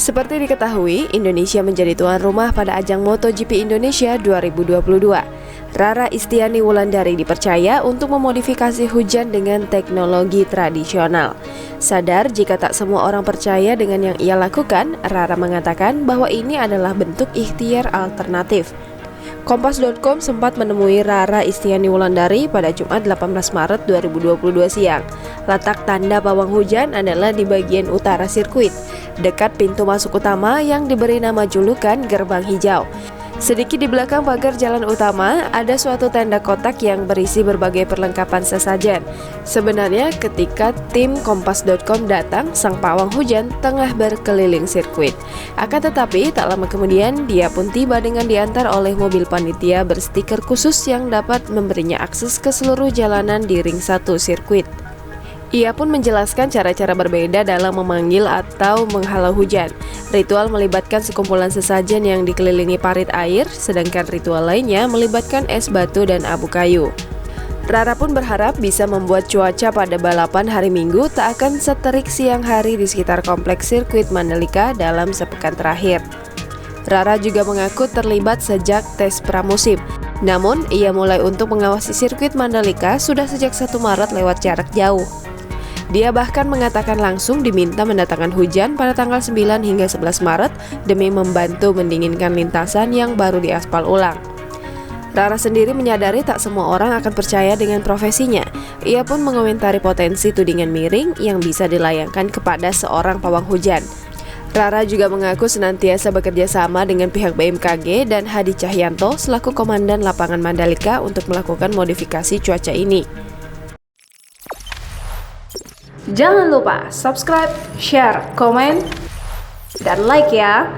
Seperti diketahui, Indonesia menjadi tuan rumah pada ajang MotoGP Indonesia 2022. Rara Istiani Wulandari dipercaya untuk memodifikasi hujan dengan teknologi tradisional. Sadar jika tak semua orang percaya dengan yang ia lakukan, Rara mengatakan bahwa ini adalah bentuk ikhtiar alternatif. Kompas.com sempat menemui Rara Istiani Wulandari pada Jumat 18 Maret 2022 siang. Letak tanda pawang hujan adalah di bagian utara sirkuit, dekat pintu masuk utama yang diberi nama julukan Gerbang Hijau. Sedikit di belakang pagar jalan utama, ada suatu tenda kotak yang berisi berbagai perlengkapan sesajen. Sebenarnya ketika tim Kompas.com datang, sang pawang hujan tengah berkeliling sirkuit. Akan tetapi, tak lama kemudian, dia pun tiba dengan diantar oleh mobil panitia berstiker khusus yang dapat memberinya akses ke seluruh jalanan di ring 1 sirkuit. Ia pun menjelaskan cara-cara berbeda dalam memanggil atau menghalau hujan. Ritual melibatkan sekumpulan sesajen yang dikelilingi parit air, sedangkan ritual lainnya melibatkan es batu dan abu kayu. Rara pun berharap bisa membuat cuaca pada balapan hari Minggu tak akan seterik siang hari di sekitar kompleks sirkuit Mandalika dalam sepekan terakhir. Rara juga mengaku terlibat sejak tes pramusim. Namun, ia mulai untuk mengawasi sirkuit Mandalika sudah sejak 1 Maret lewat jarak jauh. Dia bahkan mengatakan langsung diminta mendatangkan hujan pada tanggal 9 hingga 11 Maret demi membantu mendinginkan lintasan yang baru diaspal ulang. Rara sendiri menyadari tak semua orang akan percaya dengan profesinya. Ia pun mengomentari potensi tudingan miring yang bisa dilayangkan kepada seorang pawang hujan. Rara juga mengaku senantiasa bekerja sama dengan pihak BMKG dan Hadi Cahyanto selaku Komandan Lapangan Mandalika untuk melakukan modifikasi cuaca ini. Jangan lupa subscribe, share, komen, dan like ya!